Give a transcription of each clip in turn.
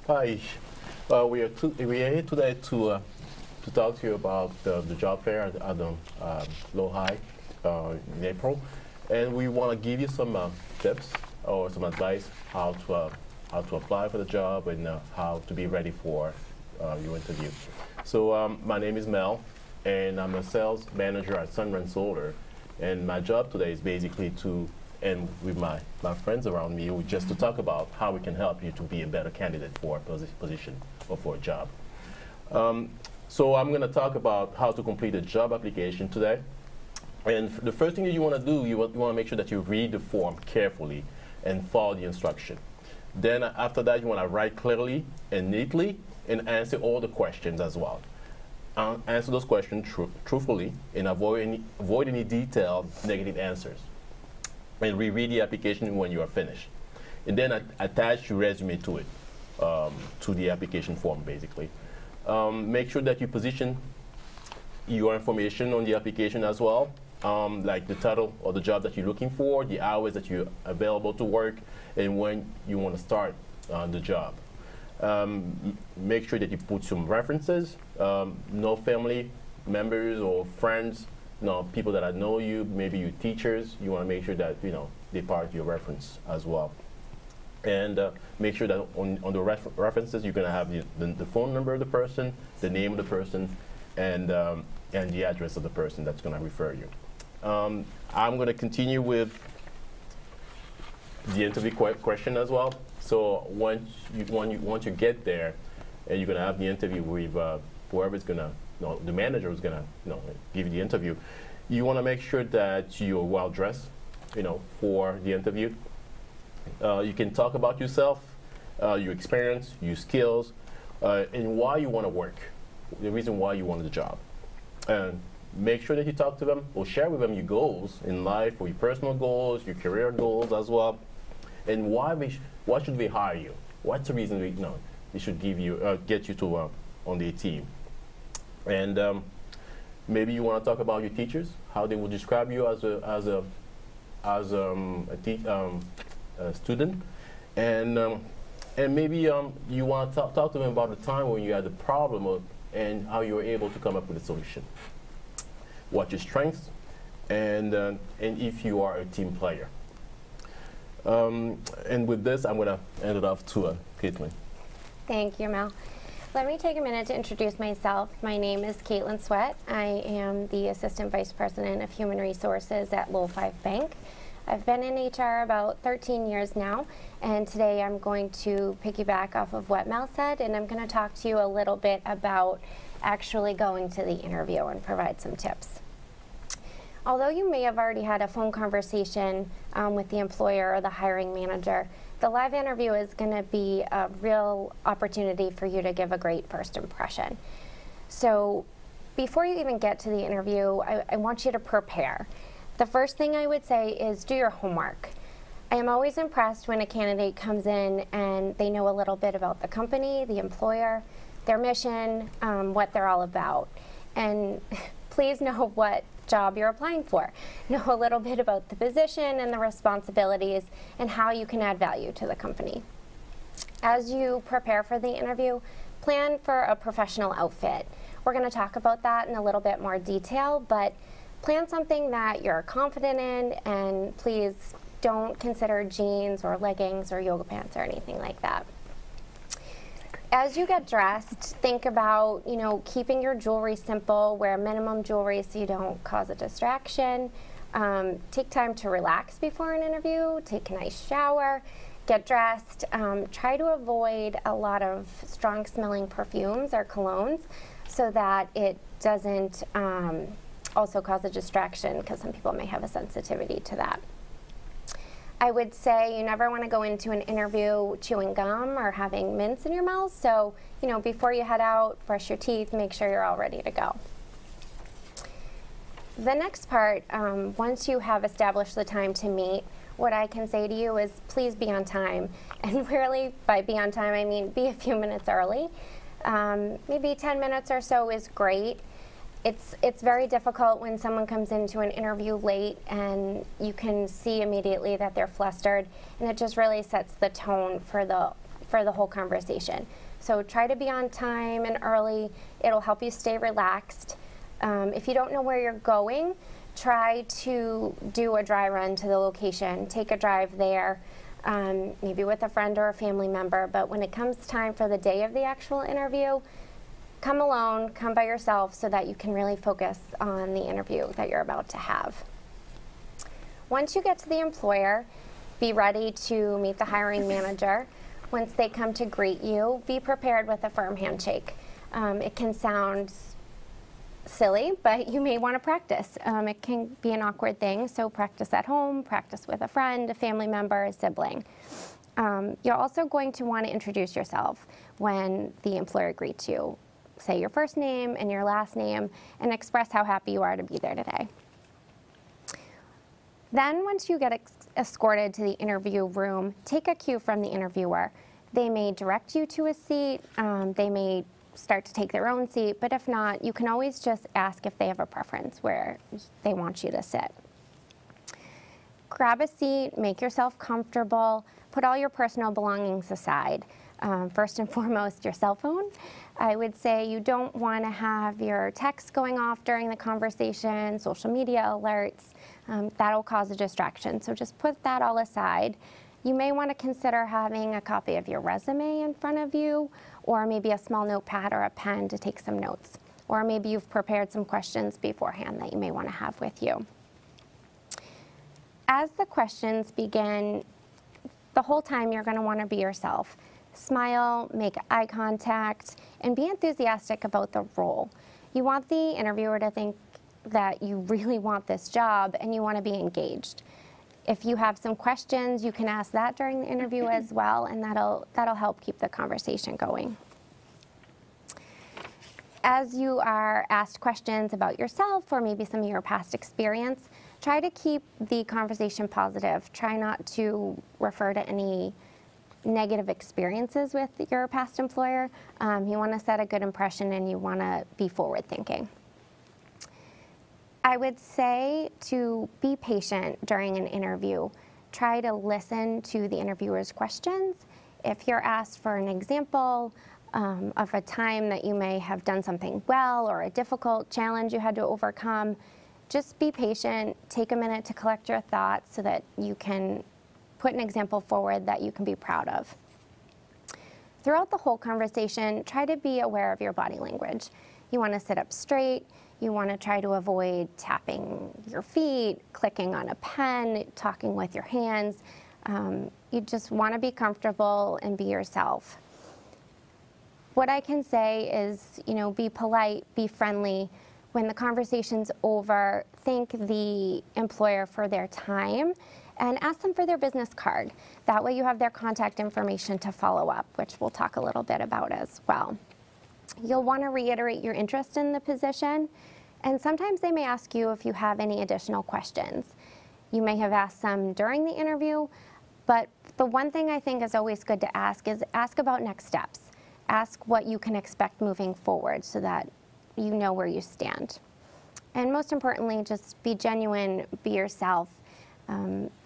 Hi. We are here today to talk to you about the job fair at Low High in April, and we want to give you some tips or some advice how to apply for the job and how to be ready for your interview. So my name is Mel, and I'm a sales manager at Sunrun Solar, and my job today is basically to, and with my friends around me, just to talk about how we can help you to be a better candidate for a position or for a job. So I'm going to talk about how to complete a job application today. And the first thing that you want to do, you want to make sure that you read the form carefully and follow the instruction. Then after that, you want to write clearly and neatly and answer all the questions as well. Answer those questions truthfully and avoid any detailed negative answers. And reread the application when you are finished. And then attach your resume to it, to the application form, basically. Make sure that you position your information on the application as well, like the title or the job that you're looking for, the hours that you're available to work, and when you want to start the job. Make sure that you put some references, no family members or friends, people that know you, maybe your teachers. You want to make sure that they're part of your reference as well. And make sure that on the references you're going to have the phone number of the person, the name of the person, and the address of the person that's going to refer you. I'm going to continue with the interview question as well. So once you get there, and you're going to have the interview with whoever's going to, the manager is going to give you the interview. You want to make sure that you're well dressed, for the interview. You can talk about yourself, your experience, your skills, and why you want to work, the reason why you want the job. And make sure that you talk to them or share with them your goals in life, or your personal goals, your career goals as well, and why should they hire you? What's the reason they should get you to on their team? And maybe you want to talk about your teachers, how they will describe you as a student, and maybe you want to talk to them about the time when you had a problem and how you were able to come up with a solution. What your strengths, and if you are a team player. And with this, I'm going to hand it off to Caitlin. Thank you, Mel. Let me take a minute to introduce myself. My name is Caitlin Sweat. I am the Assistant Vice President of Human Resources at Lowell Bank. I've been in HR about 13 years now, and today I'm going to piggyback off of what Mel said, and I'm going to talk to you a little bit about actually going to the interview and provide some tips. Although you may have already had a phone conversation with the employer or the hiring manager, the live interview is going to be a real opportunity for you to give a great first impression. So before you even get to the interview, I want you to prepare. The first thing I would say is do your homework. I am always impressed when a candidate comes in and they know a little bit about the company, the employer, their mission, what they're all about. And please know what job you're applying for. Know a little bit about the position and the responsibilities and how you can add value to the company. As you prepare for the interview, plan for a professional outfit. We're going to talk about that in a little bit more detail, but plan something that you're confident in, and please don't consider jeans or leggings or yoga pants or anything like that. As you get dressed, think about, keeping your jewelry simple, wear minimum jewelry so you don't cause a distraction. Take time to relax before an interview, take a nice shower, get dressed. Try to avoid a lot of strong smelling perfumes or colognes so that it doesn't also cause a distraction, because some people may have a sensitivity to that. I would say you never want to go into an interview chewing gum or having mints in your mouth. So, before you head out, brush your teeth, make sure you're all ready to go. The next part, once you have established the time to meet, what I can say to you is please be on time. And really, by be on time, I mean be a few minutes early. Maybe 10 minutes or so is great. It's very difficult when someone comes into an interview late and you can see immediately that they're flustered, and it just really sets the tone for the for the whole conversation. So try to be on time and early. It'll help you stay relaxed. If you don't know where you're going, try to do a dry run to the location. Take a drive there, maybe with a friend or a family member. But when it comes time for the day of the actual interview, come alone, come by yourself so that you can really focus on the interview that you're about to have. Once you get to the employer, be ready to meet the hiring manager. Once they come to greet you, be prepared with a firm handshake. It can sound silly, but you may want to practice. It can be an awkward thing, so practice at home, practice with a friend, a family member, a sibling. You're also going to want to introduce yourself when the employer greets you. Say your first name and your last name and express how happy you are to be there today. Then once you get escorted to the interview room, take a cue from the interviewer. They may direct you to a seat, they may start to take their own seat, but if not, you can always just ask if they have a preference where they want you to sit. Grab a seat, make yourself comfortable, put all your personal belongings aside. First and foremost, your cell phone. I would say you don't want to have your texts going off during the conversation, social media alerts. That'll cause a distraction, so just put that all aside. You may want to consider having a copy of your resume in front of you, or maybe a small notepad or a pen to take some notes. Or maybe you've prepared some questions beforehand that you may want to have with you. As the questions begin, the whole time you're going to want to be yourself. Smile, make eye contact, and be enthusiastic about the role. You want the interviewer to think that you really want this job and you want to be engaged. If you have some questions, you can ask that during the interview as well, and that'll help keep the conversation going. As you are asked questions about yourself or maybe some of your past experience, try to keep the conversation positive. Try not to refer to any negative experiences with your past employer. You want to set a good impression and you want to be forward thinking. I would say to be patient during an interview. Try to listen to the interviewer's questions. If you're asked for an example of a time that you may have done something well or a difficult challenge you had to overcome, just be patient, take a minute to collect your thoughts so that you can put an example forward that you can be proud of. Throughout the whole conversation, try to be aware of your body language. You want to sit up straight. You want to try to avoid tapping your feet, clicking on a pen, talking with your hands. You just want to be comfortable and be yourself. What I can say is, be polite, be friendly. When the conversation's over, thank the employer for their time and ask them for their business card. That way you have their contact information to follow up, which we'll talk a little bit about as well. You'll want to reiterate your interest in the position, and sometimes they may ask you if you have any additional questions. You may have asked some during the interview, but the one thing I think is always good to ask is ask about next steps. Ask what you can expect moving forward so that you know where you stand. And most importantly, just be genuine, be yourself.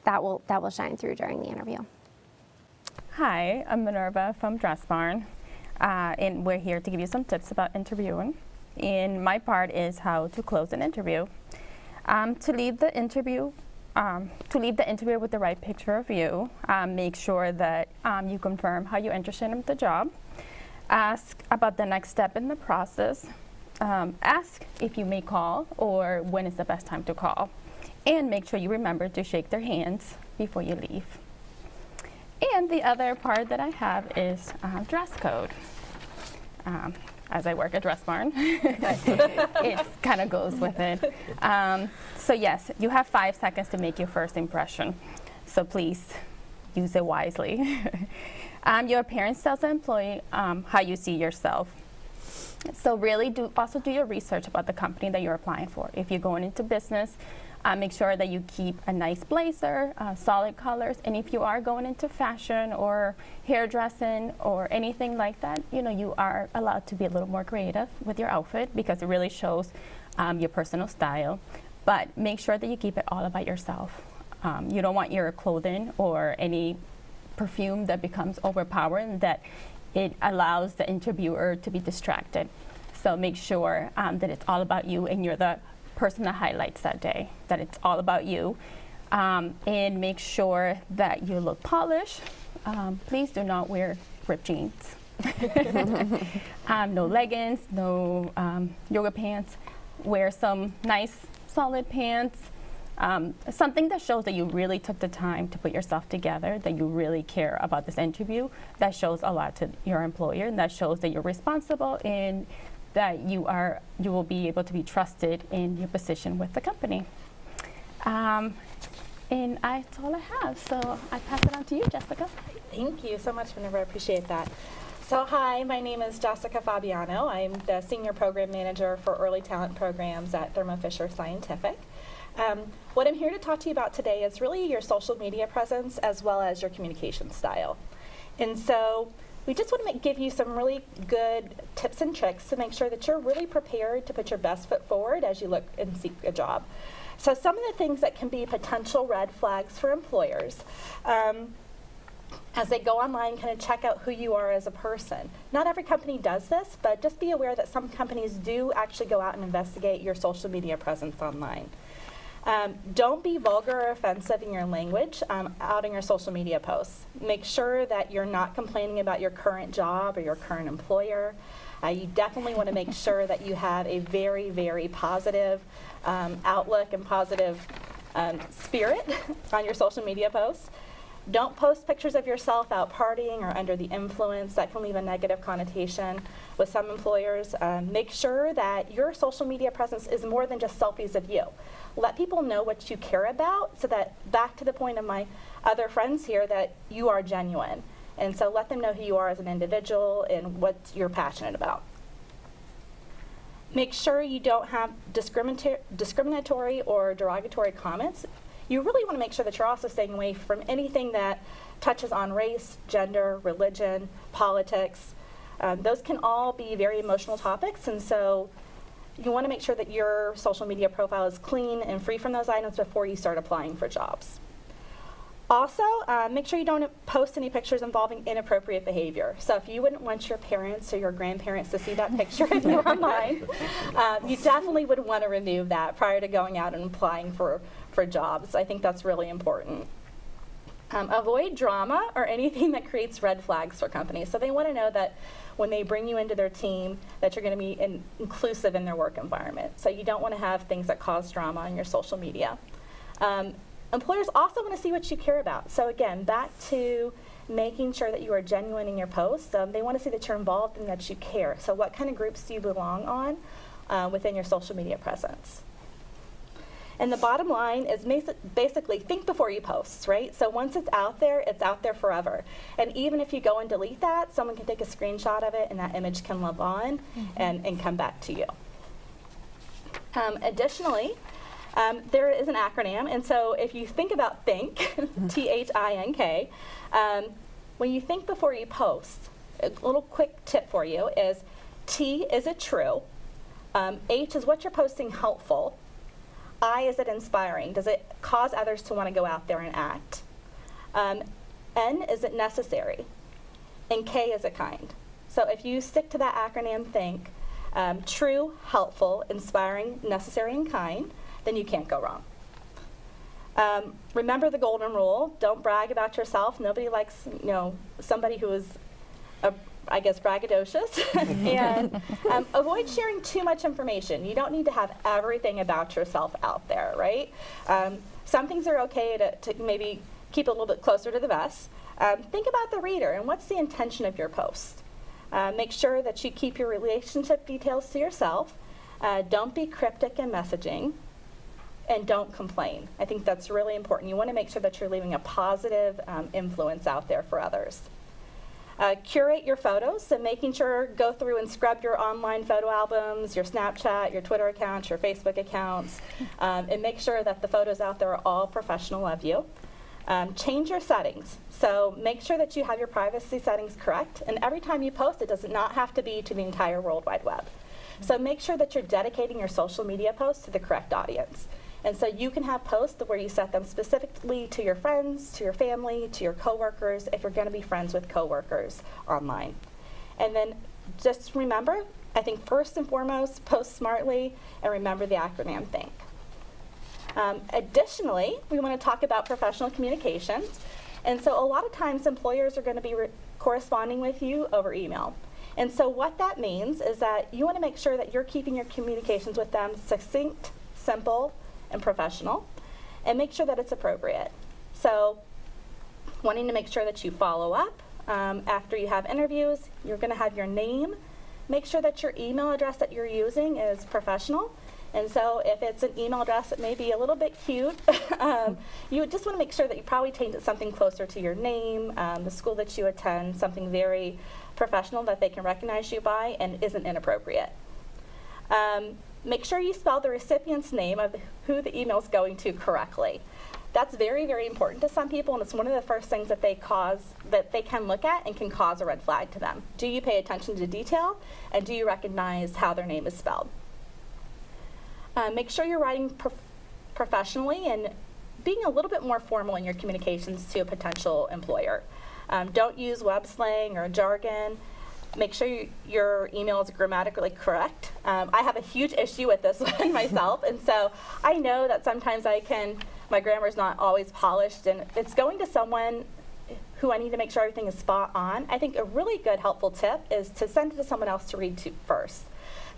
That will shine through during the interview. Hi, I'm Minerva from Dress Barn, and we're here to give you some tips about interviewing. And my part is how to close an interview. To leave the interview with the right picture of you, make sure that you confirm how you're interested in the job. Ask about the next step in the process. Ask if you may call or when is the best time to call. And make sure you remember to shake their hands before you leave. And the other part that I have is dress code. As I work at Dress Barn, it kind of goes with it. So yes, you have 5 seconds to make your first impression. So please use it wisely. Your appearance tells the employee how you see yourself. So really also do your research about the company that you're applying for. If you're going into business, make sure that you keep a nice blazer, solid colors, and if you are going into fashion or hairdressing or anything like that, you are allowed to be a little more creative with your outfit because it really shows your personal style. But make sure that you keep it all about yourself. You don't want your clothing or any perfume that becomes overpowering, that it allows the interviewer to be distracted. So make sure that it's all about you and you're the person that highlights that day, that it's all about you. And make sure that you look polished. Please do not wear ripped jeans. No leggings, no yoga pants. Wear some nice solid pants. Something that shows that you really took the time to put yourself together, that you really care about this interview. That shows a lot to your employer, and that shows that you're responsible and that you will be able to be trusted in your position with the company. And that's all I have, so I pass it on to you, Jessica. Thank you so much, Minerva. I appreciate that. So hi, my name is Jessica Fabiano. I'm the Senior Program Manager for Early Talent Programs at Thermo Fisher Scientific. What I'm here to talk to you about today is really your social media presence as well as your communication style. And so we just want to give you some really good tips and tricks to make sure that you're really prepared to put your best foot forward as you look and seek a job. So some of the things that can be potential red flags for employers as they go online, kind of check out who you are as a person. Not every company does this, but just be aware that some companies do actually go out and investigate your social media presence online. Don't be vulgar or offensive in your language out in your social media posts. Make sure that you're not complaining about your current job or your current employer. You definitely want to make sure that you have a very, very positive outlook and positive spirit on your social media posts. Don't post pictures of yourself out partying or under the influence. That can leave a negative connotation with some employers. Make sure that your social media presence is more than just selfies of you. Let people know what you care about so that, back to the point of my other friends here, that you are genuine. And so let them know who you are as an individual and what you're passionate about. Make sure you don't have discriminatory or derogatory comments. You really want to make sure that you're also staying away from anything that touches on race, gender, religion, politics. Those can all be very emotional topics, and so you want to make sure that your social media profile is clean and free from those items before you start applying for jobs. Also, make sure you don't post any pictures involving inappropriate behavior. So if you wouldn't want your parents or your grandparents to see that picture of you online, you definitely would want to remove that prior to going out and applying for jobs. I think that's really important. Avoid drama or anything that creates red flags for companies. So they want to know that when they bring you into their team, that you're going to be inclusive in their work environment. So you don't want to have things that cause drama on your social media. Employers also want to see what you care about. So again, back to making sure that you are genuine in your posts. They want to see that you're involved and that you care. So what kind of groups do you belong on within your social media presence? And the bottom line is basically think before you post, right? So once it's out there forever. And even if you go and delete that, someone can take a screenshot of it and that image can live on and come back to you. Additionally, there is an acronym, and so if you think about think, T-H-I-N-K, when you think before you post, a little quick tip for you is T, is it true? H, is what you're posting helpful? I, is it inspiring? Does it cause others to want to go out there and act? N, is it necessary? And K, is it kind? So if you stick to that acronym think, true, helpful, inspiring, necessary, and kind, then you can't go wrong. Remember the golden rule. Don't brag about yourself. Nobody likes, somebody who is, I guess, braggadocious. And avoid sharing too much information. You don't need to have everything about yourself out there, right? Some things are okay to maybe keep a little bit closer to the vest. Think about the reader and what's the intention of your post. Make sure that you keep your relationship details to yourself. Don't be cryptic in messaging. And don't complain. I think that's really important. You want to make sure that you're leaving a positive influence out there for others. Curate your photos, so making sure go through and scrub your online photo albums, your Snapchat, your Twitter accounts, your Facebook accounts, and make sure that the photos out there are all professional of you. Change your settings. So make sure that you have your privacy settings correct, and every time you post, it does not have to be to the entire World Wide Web. So make sure that you're dedicating your social media posts to the correct audience. And so you can have posts where you set them specifically to your friends, to your family, to your coworkers, if you're going to be friends with coworkers online. And then just remember, I think first and foremost, post smartly and remember the acronym THINK. Additionally, we want to talk about professional communications. And so a lot of times employers are going to be corresponding with you over email. And so what that means is that you want to make sure that you're keeping your communications with them succinct, simple, and professional, and make sure that it's appropriate. So wanting to make sure that you follow up after you have interviews, you're going to have your name. Make sure that your email address that you're using is professional. And so if it's an email address that may be a little bit cute, you would just want to make sure that you probably change it something closer to your name, the school that you attend, something very professional that they can recognize you by and isn't inappropriate. Make sure you spell the recipient's name of who the email is going to correctly. That's very, very important to some people, and it's one of the first things that they can look at and can cause a red flag to them. Do you pay attention to detail, and do you recognize how their name is spelled? Make sure you're writing professionally and being a little bit more formal in your communications to a potential employer. Don't use web slang or jargon. Make sure your email is grammatically correct. I have a huge issue with this one myself, and so I know that sometimes my grammar is not always polished, and it's going to someone who I need to make sure everything is spot on. I think a really good helpful tip is to send it to someone else to read to first.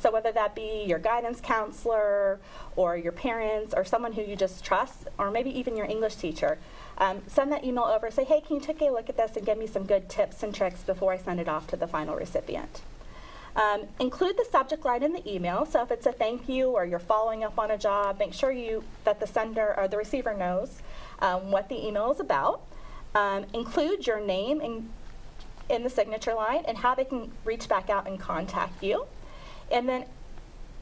So whether that be your guidance counselor or your parents or someone who you just trust, or maybe even your English teacher, send that email over, say, hey, can you take a look at this and give me some good tips and tricks before I send it off to the final recipient. Include the subject line in the email. So if it's a thank you or you're following up on a job, make sure that the sender or the receiver knows what the email is about. Include your name in the signature line and how they can reach back out and contact you. And then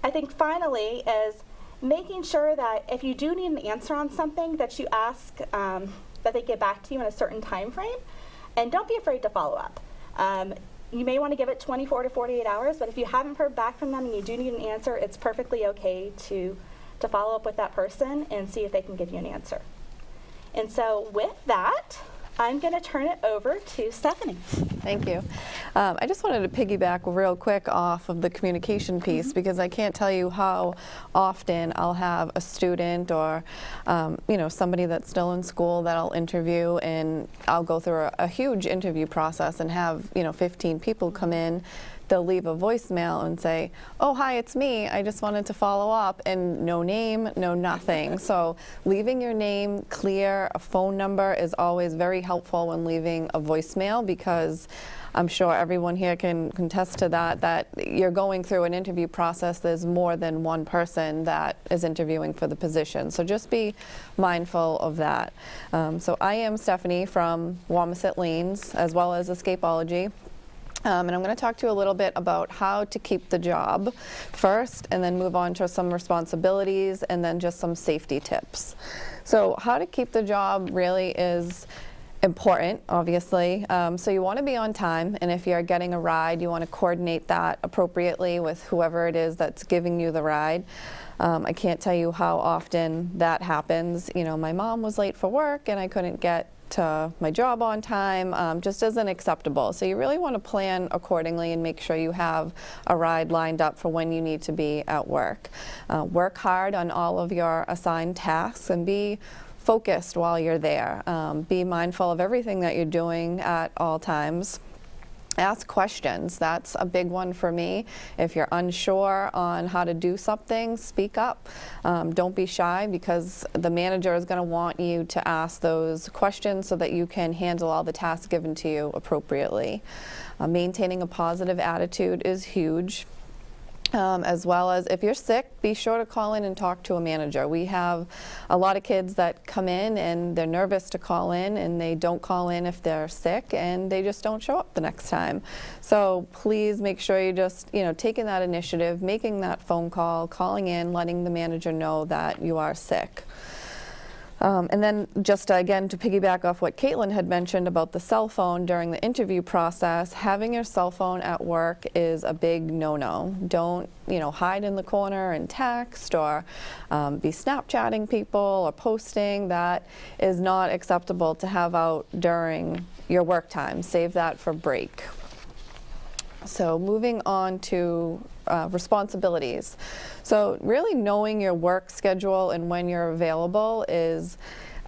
I think finally is making sure that if you do need an answer on something, that you ask that they get back to you in a certain time frame, and don't be afraid to follow up. You may want to give it 24 to 48 hours, but if you haven't heard back from them and you do need an answer, it's perfectly okay to follow up with that person and see if they can give you an answer. And so with that, I'm going to turn it over to Stephanie. Thank you. I just wanted to piggyback real quick off of the communication piece, because I can't tell you how often I'll have a student or somebody that's still in school that I'll interview, and I'll go through a huge interview process and have 15 people come in. They'll leave a voicemail and say, oh, hi, it's me. I just wanted to follow up, and no name, no nothing. So leaving your name clear, a phone number is always very helpful when leaving a voicemail, because I'm sure everyone here can contest to that you're going through an interview process. There's more than one person that is interviewing for the position. So just be mindful of that. So I am Stephanie from Wamasett Lanes, as well as Escapology. And I'm going to talk to you a little bit about how to keep the job first, and then move on to some responsibilities, and then just some safety tips. So how to keep the job really is important, obviously. So you want to be on time, and if you're getting a ride, you want to coordinate that appropriately with whoever it is that's giving you the ride. I can't tell you how often that happens. My mom was late for work and I couldn't get to my job on time, just isn't acceptable. So you really want to plan accordingly and make sure you have a ride lined up for when you need to be at work. Work hard on all of your assigned tasks and be focused while you're there. Be mindful of everything that you're doing at all times. Ask questions. That's a big one for me. If you're unsure on how to do something, speak up. Don't be shy, because the manager is going to want you to ask those questions so that you can handle all the tasks given to you appropriately. Maintaining a positive attitude is huge. As well as if you're sick, be sure to call in and talk to a manager. We have a lot of kids that come in and they're nervous to call in, and they don't call in if they're sick, and they just don't show up the next time. So please make sure you just, taking that initiative, making that phone call, calling in, letting the manager know that you are sick. And then just again to piggyback off what Caitlin had mentioned about the cell phone during the interview process, having your cell phone at work is a big no-no. Don't hide in the corner and text or be Snapchatting people or posting. That is not acceptable to have out during your work time. Save that for break. So moving on to responsibilities. So really knowing your work schedule and when you're available is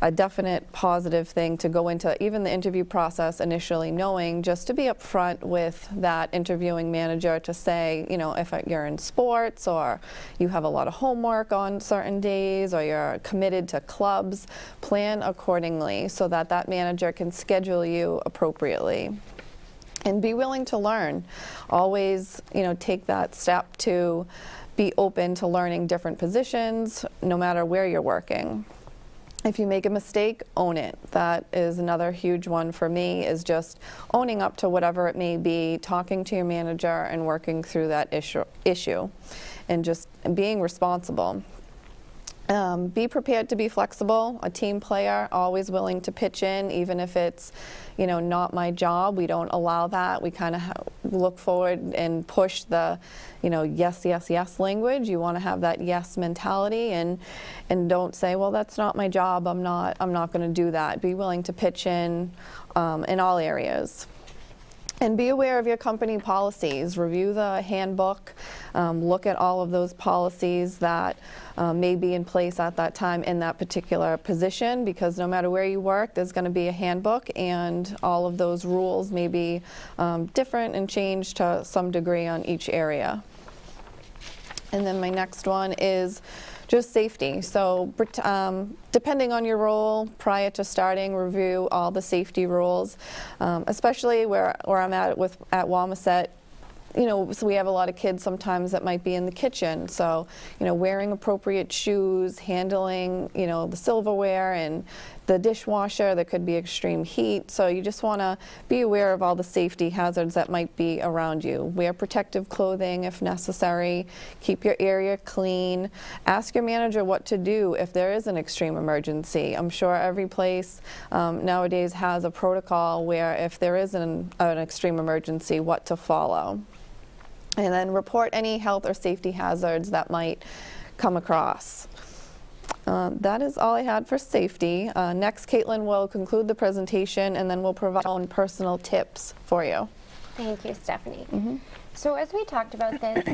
a definite positive thing to go into even the interview process initially knowing, just to be upfront with that interviewing manager to say, if you're in sports or you have a lot of homework on certain days or you're committed to clubs, plan accordingly so that that manager can schedule you appropriately. And be willing to learn. Always, take that step to be open to learning different positions, no matter where you're working. If you make a mistake, own it. That is another huge one for me, is just owning up to whatever it may be, talking to your manager and working through that issue, and just being responsible. Be prepared to be flexible, a team player, always willing to pitch in, even if it's, not my job. We don't allow that. We kind of look forward and push the, yes, yes, yes language. You want to have that yes mentality, and don't say, well, that's not my job. I'm not going to do that. Be willing to pitch in all areas. And be aware of your company policies. Review the handbook. Look at all of those policies that may be in place at that time in that particular position, because no matter where you work, there's going to be a handbook, and all of those rules may be different and changed to some degree on each area. And then my next one is just safety. So depending on your role, prior to starting, review all the safety rules, especially where I'm at Wamisit. So we have a lot of kids sometimes that might be in the kitchen. So, wearing appropriate shoes, handling, the silverware and the dishwasher. There could be extreme heat. So you just want to be aware of all the safety hazards that might be around you. Wear protective clothing if necessary. Keep your area clean. Ask your manager what to do if there is an extreme emergency. I'm sure every place nowadays has a protocol where if there is an extreme emergency, what to follow. And then report any health or safety hazards that might come across. That is all I had for safety. Next, Caitlin will conclude the presentation, and then we'll provide own personal tips for you. Thank you, Stephanie. So as we talked about this,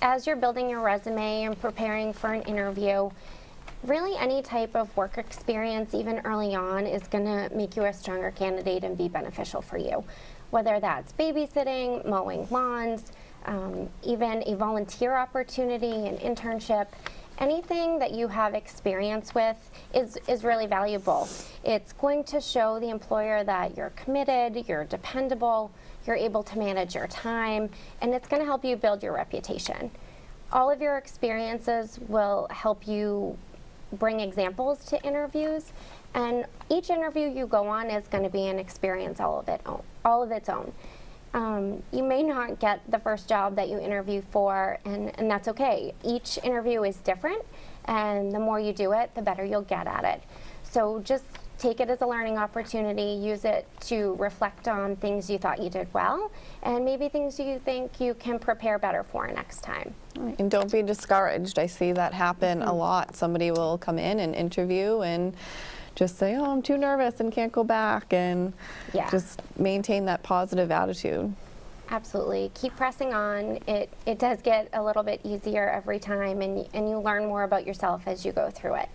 as you're building your resume and preparing for an interview, really any type of work experience, even early on, is going to make you a stronger candidate and be beneficial for you. Whether that's babysitting, mowing lawns, even a volunteer opportunity, an internship, anything that you have experience with is really valuable. It's going to show the employer that you're committed, you're dependable, you're able to manage your time, and it's going to help you build your reputation. All of your experiences will help you bring examples to interviews, and each interview you go on is going to be an experience all of its own. You may not get the first job that you interview for, and that's okay. Each interview is different, and the more you do it, the better you'll get at it. So just take it as a learning opportunity, use it to reflect on things you thought you did well, and maybe things you think you can prepare better for next time. And don't be discouraged. I see that happen a lot. Somebody will come in and interview and just say, oh, I'm too nervous and can't go back, and just maintain that positive attitude. Absolutely. Keep pressing on. It does get a little bit easier every time, and you learn more about yourself as you go through it.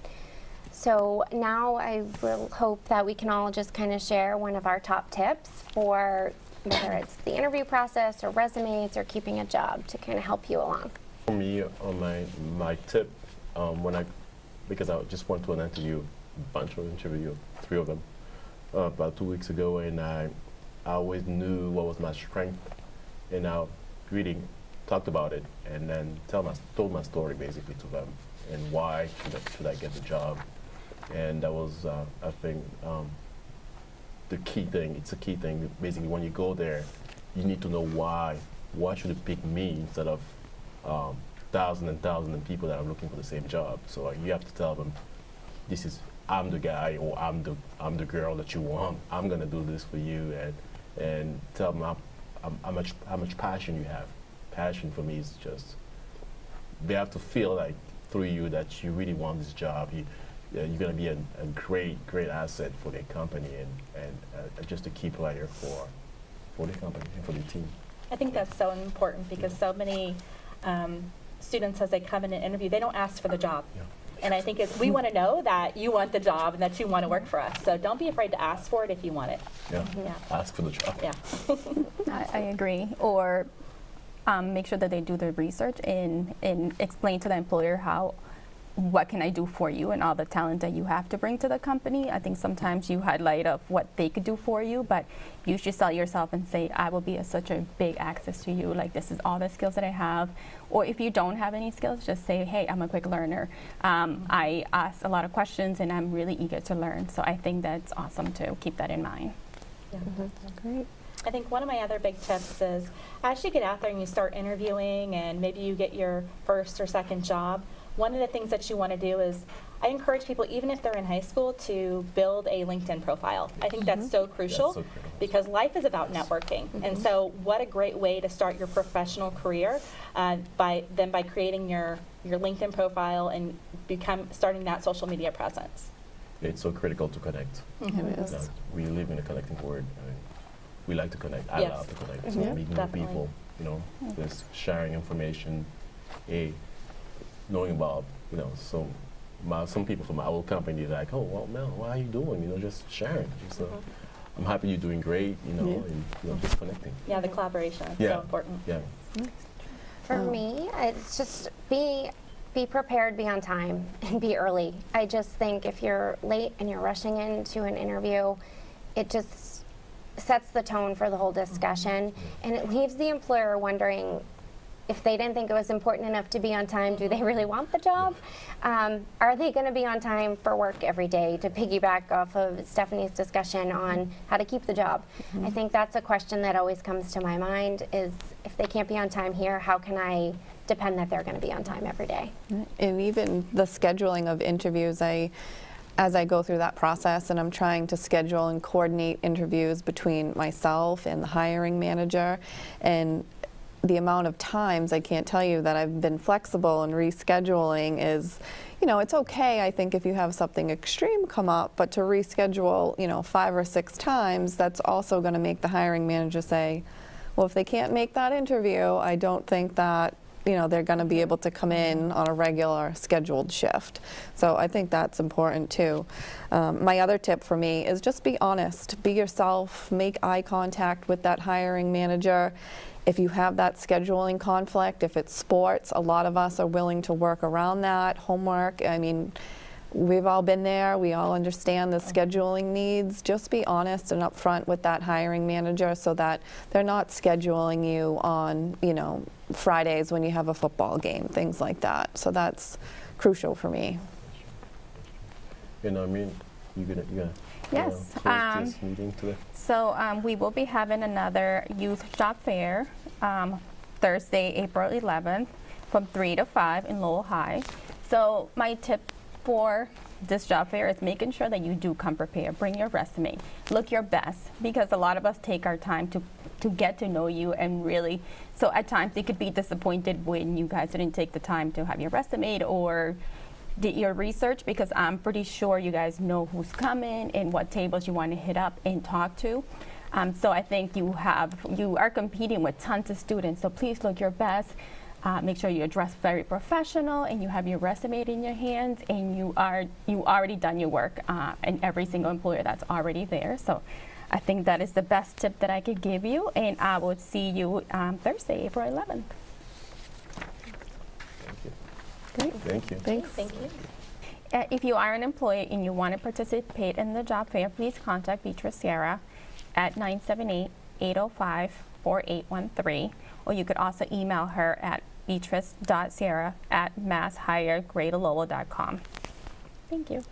So now I will hope that we can all just kind of share one of our top tips for whether it's the interview process or resumes or keeping a job to kind of help you along. For me, my tip, because I just went to an interview, bunch of interviews, 3 of them, about 2 weeks ago, and I always knew what was my strength, and I really talked about it, and then told my story basically to them, and why should I get the job, and that was, I think, the key thing. It's a key thing. Basically, when you go there, you need to know why. Why should it pick me instead of thousands and thousands of people that are looking for the same job? So you have to tell them, this is I'm the guy or I'm the girl that you want. I'm gonna do this for you, and tell them how much passion you have. Passion for me is just, they have to feel like through you that you really want this job. You're going to be a great asset for their company and just a key player for the company and for the team. I think that's so important because so many students, as they come in an interview, they don't ask for the job. Yeah. And I think we want to know that you want the job and that you want to work for us. So don't be afraid to ask for it if you want it. Yeah. Yeah. Ask for the job. Yeah. I agree. Or make sure that they do the research and explain to the employer what can I do for you and all the talent that you have to bring to the company. I think sometimes you highlight of what they could do for you, but you should sell yourself and say, I will be such a big access to you. Like, this is all the skills that I have. Or if you don't have any skills, just say, hey, I'm a quick learner. I ask a lot of questions and I'm really eager to learn. So I think that's awesome to keep that in mind. Yeah. Great. I think one of my other big tips is as you get out there and you start interviewing and maybe you get your first or second job, one of the things that you want to do is I encourage people, even if they're in high school, to build a LinkedIn profile. I think that's so crucial because life is about networking. And so what a great way to start your professional career by creating your LinkedIn profile and starting that social media presence. It's so critical to connect. It is. We live in a connecting world. I mean, we like to connect. I Yes. love to connect. Mhm. So meeting new Definitely. people, just sharing information, knowing about, some people from my old company like, oh, well, Mel, what are you doing? Just sharing. So I'm happy you're doing great, and just connecting. Yeah, the collaboration is so important. Yeah. For me, it's just be prepared, be on time, and be early. I just think if you're late and you're rushing into an interview, it just sets the tone for the whole discussion, and it leaves the employer wondering if they didn't think it was important enough to be on time, do they really want the job? Are they going to be on time for work every day? To piggyback off of Stephanie's discussion on how to keep the job. I think that's a question that always comes to my mind is if they can't be on time here, how can I depend that they're going to be on time every day? And even the scheduling of interviews, as I go through that process and I'm trying to schedule and coordinate interviews between myself and the hiring manager, and the amount of times I can't tell you that I've been flexible and rescheduling is, it's okay, I think, if you have something extreme come up, but to reschedule, 5 or 6 times, that's also going to make the hiring manager say, well, if they can't make that interview, I don't think that, they're going to be able to come in on a regular scheduled shift. So I think that's important too. My other tip for me is just be honest, be yourself, make eye contact with that hiring manager. If you have that scheduling conflict, if it's sports, a lot of us are willing to work around that. Homework, I mean, we've all been there. We all understand the scheduling needs. Just be honest and upfront with that hiring manager so that they're not scheduling you on, Fridays when you have a football game, things like that. So that's crucial for me. You're gonna Yes. close this meeting today? So we will be having another youth job fair Thursday, April 11th from 3 to 5 in Lowell High. So my tip for this job fair is making sure that you do come prepared. Bring your resume. Look your best because a lot of us take our time to get to know you and really, so at times they could be disappointed when you guys didn't take the time to have your resume or did your research, because I'm pretty sure you guys know who's coming and what tables you want to hit up and talk to. So I think you are competing with tons of students, so please look your best. Make sure you dress very professional and you have your resume in your hands and you already done your work and every single employer that's already there. So I think that is the best tip that I could give you, and I will see you Thursday, April 11th. Thank you. Great. Thank you. Thanks. Thank you. If you are an employee and you want to participate in the job fair, please contact Beatrice Sierra at 978-805-4813, or you could also email her at beatrice.sierra@masshiregraderlowell.com. Thank you.